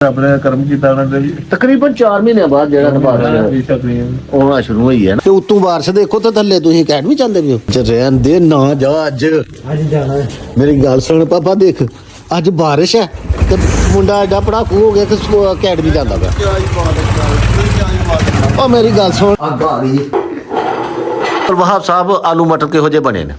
अपने कर्म कीता ਉਹਨਾਂ ਦੇ ਤਕਰੀਬਨ 4 ਮਹੀਨੇ ਬਾਅਦ ਜਿਹੜਾ ਨਵਾਜ਼ ਹੋਣਾ ਸ਼ੁਰੂ ਹੋਈ ਹੈ ਨਾ ਤੇ ਉਤੋਂ ਬਾਰਿਸ਼ ਦੇਖੋ ਤੇ ਥੱਲੇ ਤੁਸੀਂ ਅਕੈਡਮੀ ਜਾਂਦੇ ਪਿਓ ਰਹਿਣ ਦੇ ਨਾ ਜਾ ਅੱਜ ਜਾਣਾ ਮੇਰੀ ਗੱਲ ਸੁਣ ਪਾਪਾ ਦੇਖ ਅੱਜ ਬਾਰਿਸ਼ ਹੈ ਤੇ ਮੁੰਡਾ ਐਡਾ ਪੜਾਕੂ ਹੋ ਗਿਆ ਕਿ ਅਕੈਡਮੀ ਜਾਂਦਾ ਪਿਆ ਉਹ ਮੇਰੀ ਗੱਲ ਸੁਣ ਅੱਗ ਆ ਗਈ ਵਹਾਬ ਸਾਹਿਬ ਆਲੂ ਮਟਰ ਕਿਹੋ ਜਿਹੇ ਬਣੇ ਨੇ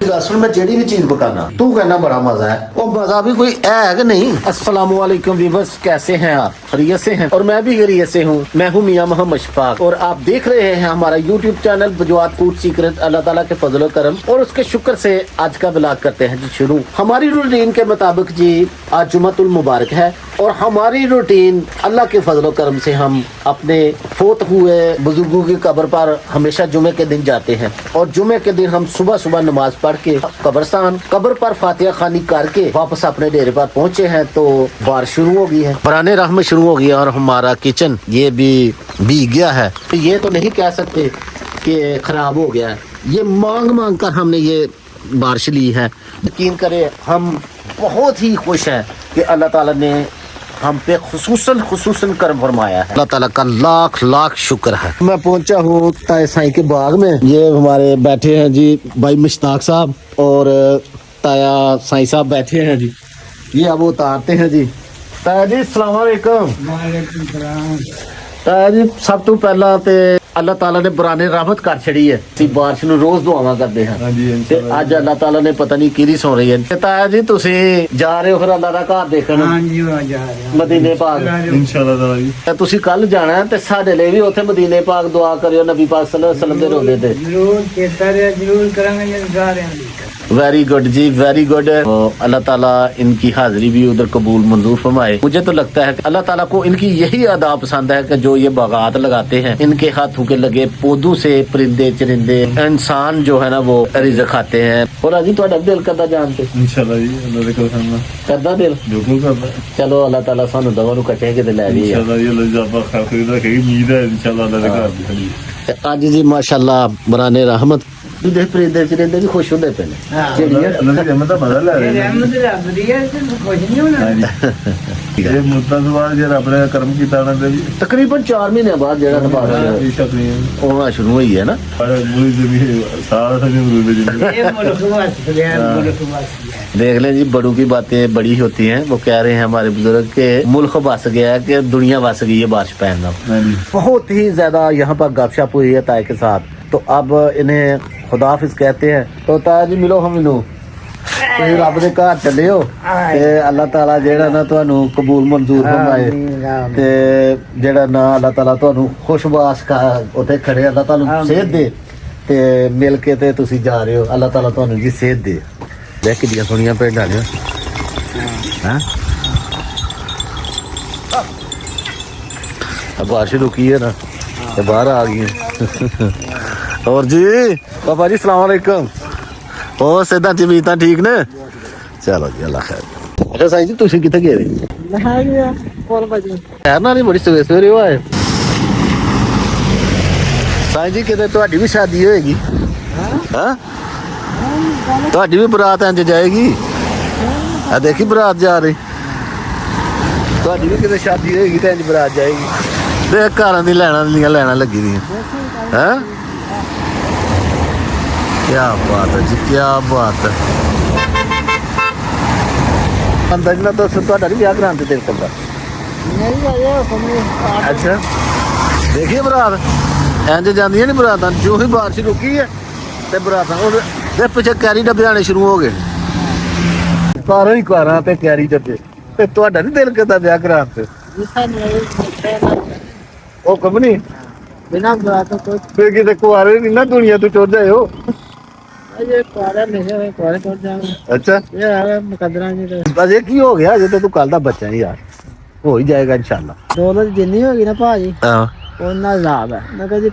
ਗੱਲ सुन मैं जेडी भी चीज पकाना तू कहना बड़ा मजा है और मजा भी कोई है कि नहीं। अस्सलाम वालेकुम व्यूअर्स, कैसे हैं आप? खैरियत से हैं? और मैं भी खैरियत से हूँ। मैं हूँ मियां मोहम्मद शफाक और आप देख रहे हैं हमारा यूट्यूब चैनल बजवात फूड सीक्रेट। अल्लाह ताला के फजल करम और उसके शुक्र से आज का ब्लॉग करते हैं जी शुरू। हमारी रूटीन के मुताबिक जी आज जुम्मतुल मुबारक है और हमारी रूटीन अल्लाह के फजल करम से हम अपने फोत हुए बुजुर्गों की कब्र पर हमेशा जुमे के दिन जाते हैं और जुमे के दिन हम सुबह सुबह नमाज पढ़ के कब्रस्तान कब्र पर फातिहा खानी करके वापस अपने डेरे पर पहुंचे हैं तो बारिश शुरू हो गई है, बराने रहमत शुरू हो गया और हमारा किचन ये भी भीग गया है। तो ये तो नहीं कह सकते कि खराब हो गया है, ये मांग मांग कर हमने ये बारिश ली है। यकीन करें हम बहुत ही खुश हैं कि अल्लाह ताला ने हम पे खुसूसन करम फरमाया है। अल्लाह ताला का लाख लाख शुक्र है। मैं पहुंचा हूँ ताए साईं के बाग में। ये हमारे बैठे हैं जी भाई मुश्ताक साहब और ताया साईं साहब बैठे हैं जी। ये अब उतारते हैं जी। ताया जी अस्सलाम वालेकुम। ताया जी सब तो पहला ते अल्लाह ताला ने बराने रहमत कर छड़ी है। ਅਸੀਂ ਬਾਰਿਸ਼ ਨੂੰ ਰੋਜ਼ ਦੁਆਵਾਂ ਕਰਦੇ ਹਾਂ ਤੇ ਅੱਜ ਅੱਲਾਹ ਤਾਲਾ ਨੇ ਪਤਾ ਨਹੀਂ ਕਿਹਦੀ ਸੁਣ ਰਹੀ ਹੈ। ਤੇ ਤਾਇਆ ਜੀ ਤੁਸੀਂ ਜਾ ਰਹੇ ਹੋ ਫਿਰ ਅੱਲਾਹ ਦਾ ਘਰ ਦੇਖਣ? ਹਾਂਜੀ ਉਹ ਜਾ ਰਿਹਾ ਮਦੀਨੇ ਪਾਕ ਇਨਸ਼ਾਅੱਲਾ ਤਾਲਾ ਜੀ। ਤੇ ਤੁਸੀਂ ਕੱਲ ਜਾਣਾ ਹੈ ਤੇ ਸਾਡੇ ਲਈ ਵੀ ਉੱਥੇ ਮਦੀਨੇ ਪਾਕ ਦੁਆ ਕਰਿਓ ਨਬੀ ਪਾਕ ਸੱਲੱਲਾਹੁ ਅਲੈहि ਵਸੱਲਮ ਦੇ ਰੋਜ਼ੇ ਤੇ। ਜ਼ਰੂਰ ਚੇਤਾ ਰਿਹਾ ਜ਼ਰੂਰ ਕਰਾਂਗੇ ਜਦ ਜਾ ਰਹੇ ਹਾਂ। वेरी गुड जी वेरी गुड। अल्लाह ताला इनकी हाजिरी भी उधर कबूल मंजूर फरमाए। मुझे तो लगता है कि अल्लाह ताला को इनकी यही अदा पसंद है कि जो ये बागात लगाते हैं इनके हाथों के लगे पौधों से परिंदे चरिंदे इंसान जो है ना वो रिज़्क़ खाते हैं। और अजी तो दिल करदा जानते इंशाअल्लाह जी अल्लाह दे करम करदा दिल बिल्कुल करदा। चलो अल्लाह ताला सानू दवा नु कटे के ले ली इंशाअल्लाह ये अल्लाह जाबा खातिर दा कही उम्मीद है इंशाअल्लाह अल्लाह दे घर दी खड़ी। आज जी माशाल्लाह बराने रहमत देख परिंदे चरिंदे भी खुश होंदे पे ने चिड़ियां अल्लाह दी रहमत दा बदल ले रहे ਰਹਿਮਤ ਰੱਬ ਦੀ ਹੈ ਤੇ ਕੁਝ ਨਹੀਂ ਹੋਣਾ। ये मुद्दा सवाल जे रब ने कर्म कीता ਉਹਨਾਂ ਦੇ ਵੀ तकरीबन 4 महीने बाद ਜਿਹੜਾ ਨਵਾਜ਼ तकरीबन होना शुरू हुई है ना। पर मुझे जो भी सारा सभी मुझे जिंदगी ਇਹ ਮੁਲਕ ਵਾਸਤੇ ਹੈ ਮੁਲਕ ਵਾਸਤੇ। देख लें जी बड़ों की बातें बड़ी होती हैं। वो कह रहे हैं हमारे बुजुर्ग के मुल्क बस गया है कि दुनिया बस गई है बारिश पहनना। बहुत ही ज्यादा यहाँ पर गपशप हुई है ताए के साथ। तो अब इन्हें खुदाफिज कहते हैं। तो ताया जी मिलो हम इनू ਤੁਸੀਂ ਰੱਬ ਦੇ ਘਰ ਚੱਲੇ ਹੋ ਤੇ ਅੱਲਾਹ ਤਾਲਾ ਜਿਹੜਾ ਨਾ ਤੁਹਾਨੂੰ ਕਬੂਲ ਮਨਜ਼ੂਰ ਫਰਮਾਏ ਤੇ ਜਿਹੜਾ ਨਾ ਅੱਲਾਹ ਤਾਲਾ ਤੁਹਾਨੂੰ ਖੁਸ਼ਬਾਸ਼ ਉੱਥੇ ਖੜੇ ਅੱਲਾਹ ਤੁਹਾਨੂੰ ਸਿਹਤ ਦੇ ਤੇ ਮਿਲ ਕੇ ਤੇ ਤੁਸੀਂ ਜਾ ਰਹੇ ਹੋ। ਅੱਲਾਹ ਤਾਲਾ ਤੁਹਾਨੂੰ ਜੀ ਸਿਹਤ ਦੇ। ਦੇਖ ਕਿੰਨੀਆਂ ਸੋਹਣੀਆਂ ਭੇਡਾਂ ਨੇ ਹਾਂ। अब बारिश रुकी है ना तो बाहर आ गई है। और जी पापा जी सलाम वालेकुम। और सेदा जी बीता ठीक ने? चलो जी अल्लाह खैर। अच्छा साईं जी तुसी किथे गए थे? ਮੈਂ ਗਿਆ ਕੋਲ ਭਾਜੀ खैर ना नहीं बड़ी सवेरे सवेरे होए साईं जी किते ਤੁਹਾਡੀ ਵੀ शादी होएगी? हाँ ਤੁਹਾਡੀ ਵੀ ਬਰਾਤ ਇੰਜ ਜਾਏਗੀ? ਆ ਦੇਖੀ ਬਰਾਤ ਜਾ ਰਹੀ। ਤੁਹਾਡੀ ਵੀ ਕਿਤੇ ਸ਼ਾਦੀ ਹੋਏਗੀ ਤੇ ਇੰਜ ਬਰਾਤ ਜਾਏਗੀ। ਦੇਖ ਘਰਾਂ ਦੀ ਲੈਣਾ ਲੱਗੀ ਦੀਆਂ ਹੈ। ਕੀ ਬਾਤ ਹੈ ਜੀ ਕੀ ਬਾਤ ਹੈ। ਅੰਦਰ ਨਾ ਤਾਂ ਤੁਹਾਡਾ ਨਹੀਂ ਵਿਆਹ ਕਰਾਉਣ ਤੇ ਦਿਲ ਕਰਦਾ? ਨਹੀਂ ਆਇਆ ਕੋਈ ਅੱਛਾ ਦੇਖੀਏ ਬਰਾਤ ਇੰਜ ਜਾਂਦੀਆਂ ਨਹੀਂ ਬਰਾਤਾਂ ਜੋ ਹੀ ਬਾਰਿਸ਼ ਰੁਕੀ ਹੈ ਤੇ ਬਰਾਤਾਂ ਉਹਦੇ ਪਿੱਛੇ ਕੈਰੀ ਡੱਬੇ ਆਣੇ ਸ਼ੁਰੂ ਹੋ ਗਏ। ਕਾਰਾਂ ਹੀ ਕਾਰਾਂ ਤੇ ਕੈਰੀ ਡੱਬੇ। ਤੇ ਤੁਹਾਡਾ ਨਹੀਂ ਦਿਲ ਕਰਦਾ ਵਿਆਹ ਕਰਾਉਣ ਤੇ? ਉਹ ਕਮ ਨਹੀਂ ਬਿਨਾਂ ਬਾਤ ਤੋਂ ਫੇਰ ਕਿਤੇ ਕੁਆਰੇ ਨਹੀਂ ਨਾ ਦੁਨੀਆ ਤੋਂ ਟੁਰ ਜਾਏ ਹੋ। ਇਹ ਕੋਰਾ ਲਿਖੇ ਹੋਏ ਕੋਰੇ ਟੁੱਟ ਜਾਣਗੇ। ਅੱਛਾ ਇਹ ਹੈ ਮੁਕੱਦਰਾਂ ਜੀ ਦੇ ਬਸ ਇਹ ਕੀ ਹੋ ਗਿਆ ਜੇ ਤੂੰ ਕੱਲ ਦਾ ਬੱਚਾ ਹੀ ਯਾਰ ਹੋ ਹੀ ਜਾਏਗਾ ਇਨਸ਼ਾਅੱਲਾ। ਦੌਲਤ ਜਿੰਨੀ ਹੋ ਗਈ ਨਾ ਭਾਜੀ ਹਾਂ ਉਹਨਾਂ ਜ਼ਾਬ ਹੈ। ਮੈਂ ਕਹਿੰਦੀ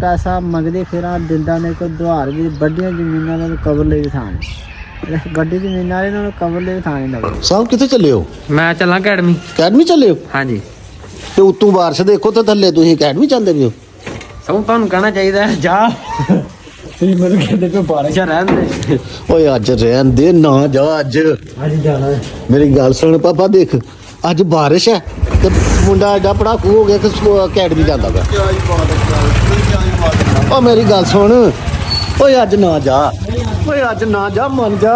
ਪੈਸਾ ਮੰਗਦੇ ਫਿਰਾਂ ਦਿੰਦਾ ਨੇ ਕੋਈ ਦੁਹਾਰ ਵੀ ਵੱਡੀਆਂ ਜ਼ਮੀਨਾਂ ਨੂੰ ਕਬਰ ਲਈ ਥਾਂ ਨਹੀਂ। ਵੱਡੀ ਜ਼ਮੀਨਾਂ ਵਾਲੇ ਨੂੰ ਕਬਰ ਲਈ ਥਾਂ ਨਹੀਂ ਲੱਗਦੀ। ਸਾਹਿਬ ਕਿੱਥੇ ਚੱਲੇ ਹੋ? ਮੈਂ ਚੱਲਾਂ ਅਕੈਡਮੀ। ਅਕੈਡਮੀ ਚੱਲੇ ਹੋ? ਹਾਂਜੀ ਤੇ ਉਤੋਂ ਬਾਰਿਸ਼ ਦੇਖੋ ਤੇ ਥੱਲੇ ਤੁਸੀਂ ਅਕੈਡਮੀ ਜਾਂਦੇ ਪਿਓ। ਸਭ ਤੁਹਾਨੂੰ ਕਹਿਣਾ ਚਾਹੀਦਾ ਹੈ ਜਾ ਤੁਸੀਂ ਮੈਨੂੰ ਕਹਿੰਦੇ ਪਏ ਬਾਰਿਸ਼ ਆ ਰਹਿਣ ਦੇ। ਓਏ ਅੱਜ ਰਹਿਣ ਦੇ ਨਾ ਜਾ ਅੱਜ ਅੱਜ ਜਾਣਾ ਮੇਰੀ ਗੱਲ ਸੁਣ ਪਾਪਾ ਦੇਖ ਅੱਜ ਬਾਰਿਸ਼ ਹੈ ਤੇ ਮੁੰਡਾ ਐਡਾ ਪੜਾਕੂ ਹੋ ਗਿਆ ਕਿ ਅਕੈਡਮੀ ਜਾਂਦਾ ਪਿਆ। ਉਹ ਮੇਰੀ ਗੱਲ ਸੁਣ, ਓਏ ਅੱਜ ਨਾ ਜਾ, ਓਏ ਅੱਜ ਨਾ ਜਾ, ਮੰਨ ਜਾ।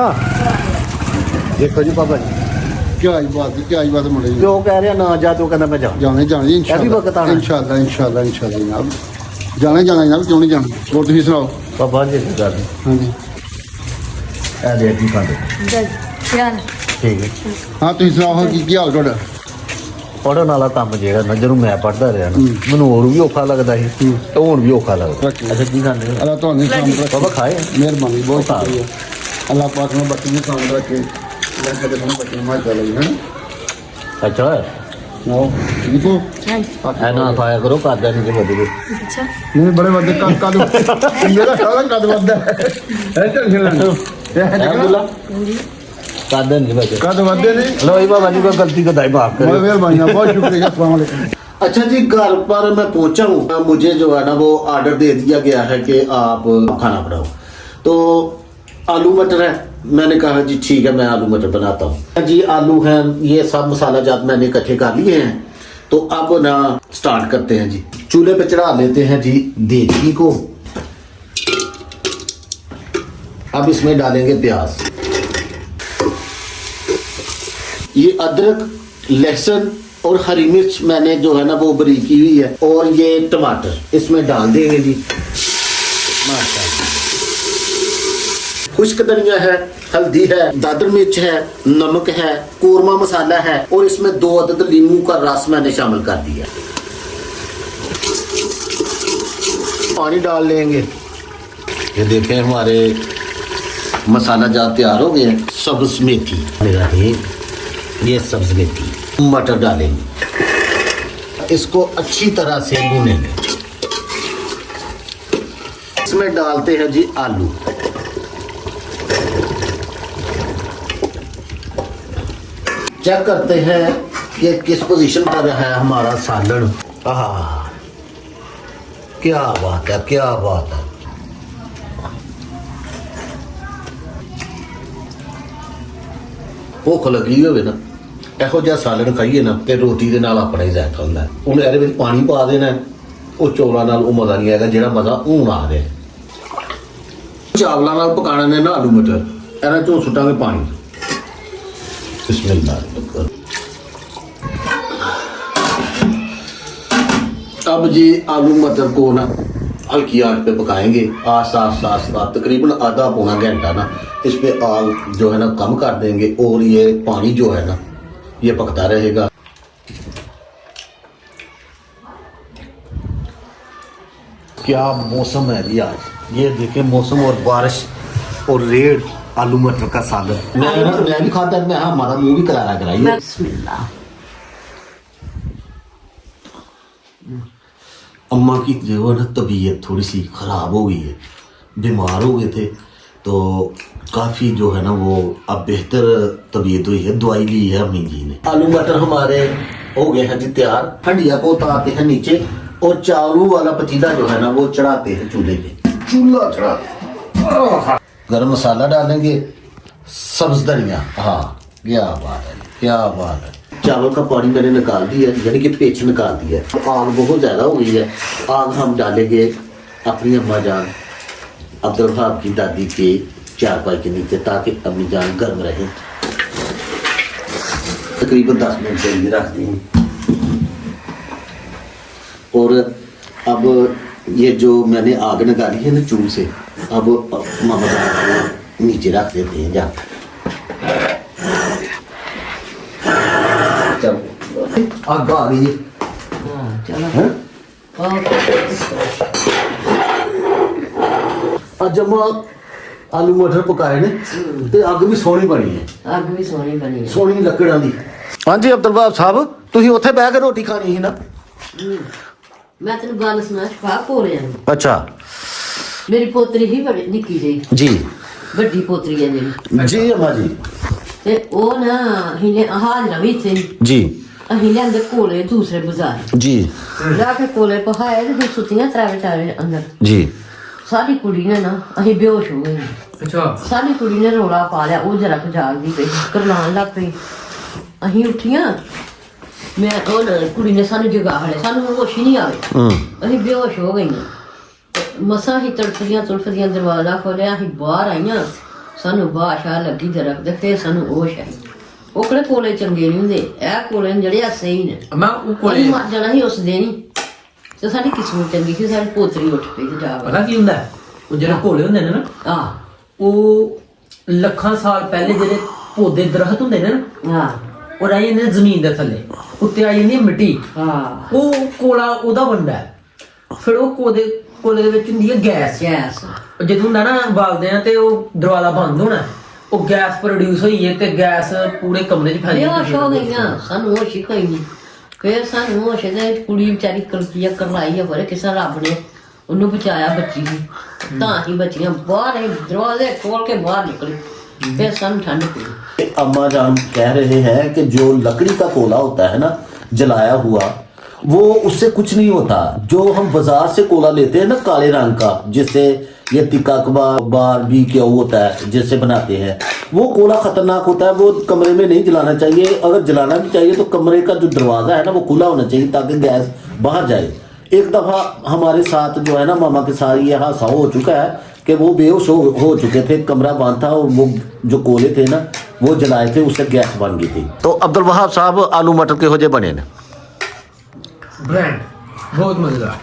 ਦੇਖੋ ਜੀ ਬਾਬਾ ਜੀ क्या बात मुड़े ਜੋ ਕਹਿ ਰਿਹਾ ਨਾ ਜਾ, ਤੂੰ ਕਹਿੰਦਾ ਮੈਂ ਜਾ। जाने जाने ਇਹ ਵੀ ਵਕਤ ਆਉਣਾ। इंशाल्लाह जनाब जाने जनाब क्यों नहीं जाना और तुम सुनाओ ਬਾਬਾ ਜੀ ਦੀ ਗੱਲ हाँ जी ਇਹ ਦੇ ਦੀ ਖਾਂਦੇ ਠੀਕ ਹੈ। हाँ तुम सुनाओ हाँ की हाल थोड़ा ਪੜ੍ਹਨ ਵਾਲਾ ਕੰਮ ਜਿਹੜਾ ਨਾ ਜਦੋਂ ਮੈਂ ਪੜ੍ਹਦਾ ਰਿਹਾ ਨਾ ਮੈਨੂੰ ਹੋਰ ਵੀ ਔਖਾ ਲੱਗਦਾ ਸੀ ਤੇ ਹੁਣ ਵੀ ਔਖਾ ਲੱਗਦਾ। ਅੱਛਾ ਕੀ ਖਾਂਦੇ ਹੋ? अल्लाह तो नहीं काम रखे ਬਾਬਾ ਖਾਏ मेहरबानी बहुत शुक्रिया अल्लाह पाक ने बच्चे ने काम रखे बच्चे माशा है ਅੱਛਾ सुनाओ ठीक हो ਐ ਨਾ ਖਾਇਆ ਕਰੋ, ਕਰਦਾ ਨਹੀਂ ਕਿ ਵਧੀਆ। नहीं बड़े बड़े कद मेरा सारा कद बड़ा है टेंशन ਅਲਹਮਦੁਲਿਲਾ ਕਰਦਾ ਨਹੀਂ ਵੈਸੇ। कद बड़े ने लो भाई बाबा जी को गलती को दाई माफ करो। मेहरबानी बहुत शुक्रिया अस्सलाम वालेकुम। अच्छा जी, घर पर मैं पहुंचा हूँ, मुझे जो है ना वो ऑर्डर दे दिया गया है कि आप खाना बनाओ। तो आलू मटर है, मैंने कहा जी ठीक है मैं आलू मटर बनाता हूँ जी। आलू हैं, ये सब मसाला जात मैंने इकट्ठे कर लिए हैं। तो अब ना स्टार्ट करते हैं जी। चूल्हे पे चढ़ा लेते हैं जी देगी को। अब इसमें डालेंगे प्याज, ये अदरक, लहसुन और हरी मिर्च मैंने जो है ना वो बारीक की हुई है, और ये टमाटर इसमें डाल देंगे जी। माशाल्लाह, खुश्क धनिया है, हल्दी है, दादर मिर्च है, नमक है, कोरमा मसाला है, और इसमें 2 अदद नींबू का रस मैंने शामिल कर दिया। पानी डाल लेंगे। ये देखें हमारे मसाला जात तैयार हो गए। सब्ज मेथी, ये सब्ज मेथी, मटर डालेंगे, इसको अच्छी तरह से भूनेंगे। इसमें डालते हैं जी आलू, चेक करते हैं कि किस पोजीशन पर है हमारा सालन। क्या बात है, क्या बात है। भुख लगी होवे ना, ਇਹੋ ਜਿਹਾ ਸਾਲਣ ਖਾਈਏ ਨਾ ਤੇ ਰੋਟੀ ਦੇ ਨਾਲ ਆਪਣਾ ਹੀ ਜ਼ਾਇਕਾ ਹੁੰਦਾ ਹੈ। ਹੁਣ ਇਹਦੇ ਵਿੱਚ ਪਾਣੀ ਪਾ ਦੇਣਾ, ਉਹ ਚੌਲਾਂ ਨਾਲ ਉਹ ਮਜ਼ਾ ਨਹੀਂ ਆਏਗਾ ਜਿਹੜਾ ਮਜ਼ਾ ਹੁਣ ਆ ਰਿਹਾ। ਚਾਵਲਾਂ ਨਾਲ ਪਕਾਣੇ ਨੇ ਨਾ ਆਲੂ ਮਟਰ, ਇਹਨਾਂ ਚੋਂ ਸੁੱਟਾਂਗੇ ਪਾਣੀ। बिस्मिल्लाह। अब जी आलू मटर को ना हल्की आग पे पकाएंगे, आस्ता तकरीबन आधा पौना घंटा ना इस पे आग जो है ना कम कर देंगे, और ये पानी जो है ना ये पकता रहेगा। क्या मौसम है जी आज, ये देखें मौसम और बारिश और रेड आलू मटर का सालन। मैं भी खाता, मैं हमारा मुंह भी करारा कराइए। बिस्मिल्लाह। अम्मा की जो है ना तबीयत थोड़ी सी ख़राब हो गई है, बीमार हो गए थे, तो काफ़ी जो है ना वो अब बेहतर तबीयत हुई है, दवाई ली है अम्मी जी ने। आलू मटर हमारे हो गए हैं जी तैयार। हंडिया को उतारते हैं नीचे, और चावलों वाला पतीला जो है ना वो चढ़ाते हैं चूल्हे पे। चूल्हा चढ़ाते, गरम मसाला डालेंगे, सब्ज धनिया। हाँ, क्या बात है, क्या बात है। चावल का पानी मैंने निकाल दिया, यानी कि पेच निकाल दिया। आग बहुत ज़्यादा हो गई है, आग हम डालेंगे अपनी अम्मा जान अब्दुल वहाब की दादी के चारपाई के नीचे, ताकि अम्मी जान गर्म रहे। तकरीबन 10 मिनट के लिए रख देंगे। और अब ये जो मैंने आग निकाली है ना चूल्हे से, अब मामा जान को नीचे रख देते हैं जाकर। चलो आग आ गई। आज हम आलू मटर पकाए ने ते अग भी सोहनी बनी है। ਅੱਗ ਵੀ ਸੋਹਣੀ ਬਣੀ ਹੈ। सोहनी लकड़ां दी। हाँ जी अब्दुल वहाब साहब, तुसीं उत्थे बैठ के रोटी खानी ही ना? ਮੈਂ ਤੈਨੂੰ ਗੱਲ ਸੁਣਾ ਸ਼ਫਾ ਭੋਲਿਆਂ ਨੂੰ। अच्छा ਮੇਰੀ ਪੋਤਰੀ ਹੀ ਬੜੀ ਨਿੱਕੀ ਜਿਹੀ, जी ਵੱਡੀ ਪੋਤਰੀ ਹੈ ਜਿਹੜੀ, जी अम्मा जी ਤੇ ਉਹ ਨਾ ਹੀਲੇ ਹਾਜ਼ਰਾ ਵੀ ਸੀ। जी ਅਸੀਂ ਲਿਆਂਦੇ ਕੋਲੇ ਦੂਸਰੇ ਬਾਜ਼ਾਰ, जी ਜਾ ਕੇ ਕੋਲੇ ਪਹਾਏ ਤੇ ਫਿਰ ਸੁੱਤੀਆਂ ਤਰਾਵੇ ਚਾਵੇ ਅੰਦਰ। जी ਸਾਡੀ ਕੁੜੀ ਨੇ ਨਾ ਅਸੀਂ ਬੇਹੋਸ਼ ਹੋ ਗਏ। ਅੱਛਾ, ਸਾਡੀ ਕੁੜੀ ਨੇ ਰੋਲਾ ਪਾ ਲਿਆ, ਉਹ ਜਰਾ ਕੁ ਜਾਗਦੀ ਪਈ, ਕਰਲਾਉਣ ਲੱਗ ਪਈ। ਅਸੀਂ ਉੱਠੀਆਂ ਮੈਂ ਉਹ ਕੁੜੀ ਨੇ ਸਾਨੂੰ ਜਗਾ ਹਲੇ ਸਾਨੂੰ ਹੋਸ਼ ਹੀ ਨਹੀਂ ਆਵੇ ਅਸੀਂ ਬੇਹੋਸ਼ ਹੋ ਗਈਆਂ ਮਸਾਂ ਹੀ ਤੜਫਦੀਆਂ ਦਰਵਾਜ਼ਾ ਖੋਲਿਆ ਅਸੀਂ ਬਾਹਰ ਆਈਆਂ ਸਾਨੂੰ ਬਾਸ਼ਾ ਲੱਗੀ ਦਰਖਤ ਫਿਰ ਸਾਨੂੰ ਹੋਸ਼ ਆਈ ਉਹ ਕਿਹੜੇ ਕੋਲੇ ਚੰਗੇ ਨਹੀਂ ਹੁੰਦੇ ਇਹ ਕੋਲੇ ਨੇ ਜਿਹੜੇ ਆ ਸਹੀ ਨੇ ਮੈਂ ਉਹ ਕੋਲੇ ਮਰ ਜਾਣਾ ਸੀ ਉਸ ਦਿਨ ਹੀ ਤੇ ਸਾਡੀ ਕਿਸਮਤ ਚੰਗੀ ਸੀ ਸਾਡੀ ਪੋਤਰੀ ਉੱਠ ਪਈ ਤੇ ਜਾ ਪਤਾ ਕੀ ਹੁੰਦਾ ਉਹ ਜਿਹੜੇ ਘੋਲੇ ਹੁੰਦੇ ਨੇ ਨਾ ਆ ਉਹ ਲੱਖਾਂ ਸਾਲ ਪਹਿਲੇ ਜਿਹੜੇ ਪੌਦੇ ਦਰਖਤ ਹੁੰਦੇ ਨੇ ਨਾ ਹਾਂ ਉਹ ਰਹਿ ਜਾਂਦੇ ਨੇ ਜ਼ਮੀਨ ਦੇ ਥੱਲੇ ਉੱਤੇ ਆ ਜਾਂਦੀ ਹੈ ਮਿੱਟੀ ਹਾਂ ਉਹ ਕੋਲਾ ਉਹਦਾ ਬਣਦਾ ਹੈ। ਫਿਰ ਉਹ ਕੋਲੇ ਦੇ ਵਿੱਚ ਹੁੰਦੀ ਹੈ ਗੈਸ ਗੈਸ ਜਦੋਂ ਹੁੰਦਾ ਨਾ ਬਾਲਦੇ ਆ ਤੇ ਉਹ ਦਰਵਾਜ਼ਾ ਬੰਦ ਹੋਣਾ ਉਹ ਗੈਸ ਪ੍ਰੋਡਿਊਸ ਹੋਈ ਹੈ ਤੇ ਗੈਸ ਪੂਰੇ ਕਮਰੇ 'ਚ ਫੈਲ ਬੇਹੋਸ਼ ਹੋ ਗਈਆਂ ਸਾਨੂੰ ਹੋਸ਼ ਹੀ ਕੋਈ ਨਹੀਂ ਫਿਰ ਸਾਨੂੰ ਹੋਸ਼ ਦੇ ਕੁੜੀ ਵਿਚਾਰੀ ਕਲਪੀਆ ਕਰਵਾਈ ਆ ਬਰੇ ਕਿਸੇ ਰੱਬ ਨੇ ਉਹਨੂੰ ਬਚਾਇਆ ਬੱਚੀ ਨੂੰ ਤਾਂ ਹੀ ਬੱਚੀਆਂ ਬਾਹਰ ਹੀ ਦਰਵਾਜ਼ੇ ਖੋਲ ਕੇ ਬਾਹਰ ਨਿਕਲੀ फिर सन ठंड पड़ी। अम्मा जान कह रहे हैं कि जो लकड़ी का कोला होता है ना जलाया हुआ वो उससे कुछ नहीं होता। जो हम बाजार से कोला लेते हैं ना काले रंग का जिससे ये तिक्का कबाब भी क्या होता है जिससे बनाते हैं वो कोला खतरनाक होता है। वो कमरे में नहीं जलाना चाहिए। अगर जलाना भी चाहिए तो कमरे का जो दरवाज़ा है ना वो खुला होना चाहिए ताकि गैस बाहर जाए। एक दफ़ा हमारे साथ जो है ना मामा के साथ ये हादसा हो चुका है कि वो बेहोश हो चुके थे। कमरा बंद था और वो जो कोले थे ना वो जलाए थे उससे गैस बन गई थी। तो अब्दुल वहाब साहब आलू मटर के हो जे बने ने ब्रांड बहुत मजेदार।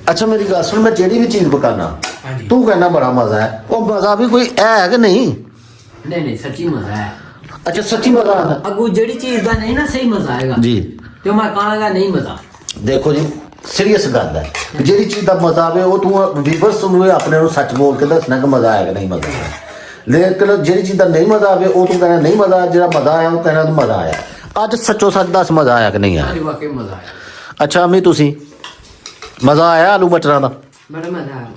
अच्छा मेरी गल सुन मैं जेड़ी भी चीज पकाना तू कहना बड़ा मजा है वो मजा भी कोई है कि नहीं? नहीं सच्ची मजा है। अच्छा सच्ची मजा आता अगू जेड़ी चीज का नहीं ना सही मजा आएगा जी तो मैं कहांगा नहीं मजा। देखो जी सीरियस गल है जेड़ी चीज का मजा आवे वो तू व्यूअर्स ਨੂੰ ਆਪਣੇ ਨੂੰ ਸੱਚ ਬੋਲ ਕੇ ਦੱਸਣਾ ਕਿ ਮਜ਼ਾ ਆਏਗਾ ਨਹੀਂ ਮਜ਼ਾ ਆਇਆ। ਲੇਕਿਨ ਜਿਹੜੀ ਚੀਜ਼ ਦਾ ਨਹੀਂ ਮਜ਼ਾ ਆਵੇ ਉਹ ਤੂੰ ਕਹਿਣਾ ਨਹੀਂ ਮਜ਼ਾ ਜਿਹੜਾ ਮਜ਼ਾ ਆਇਆ ਉਹ ਕਹਿਣਾ ਮਜ਼ਾ ਆਇਆ। ਅੱਜ ਸੱਚੋ ਸੱਚ ਦੱਸ ਮਜ਼ਾ ਆਇਆ ਕਿ ਨਹੀਂ ਆਇਆ? ਵਾਕਈ ਮਜ਼ਾ ਆਇਆ। ਅੱਛਾ ਅਮੀ ਤੁਸੀਂ ਮਜ਼ਾ ਆਇਆ ਆਲੂ ਮਟਰਾਂ ਦਾ? बड़ा मजा आया।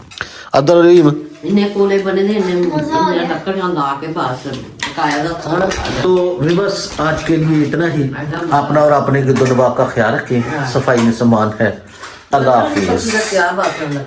अब्दुल रहीम इन्हें कोले बने थे इन्हें टक्कर ला के बाहर पकाया था खाना। तो बस आज के लिए इतना ही। अपना और अपने गिरदोबाग का ख्याल रखें। सफाई में सामान है। अल्लाह हाफिज़। क्या बात करना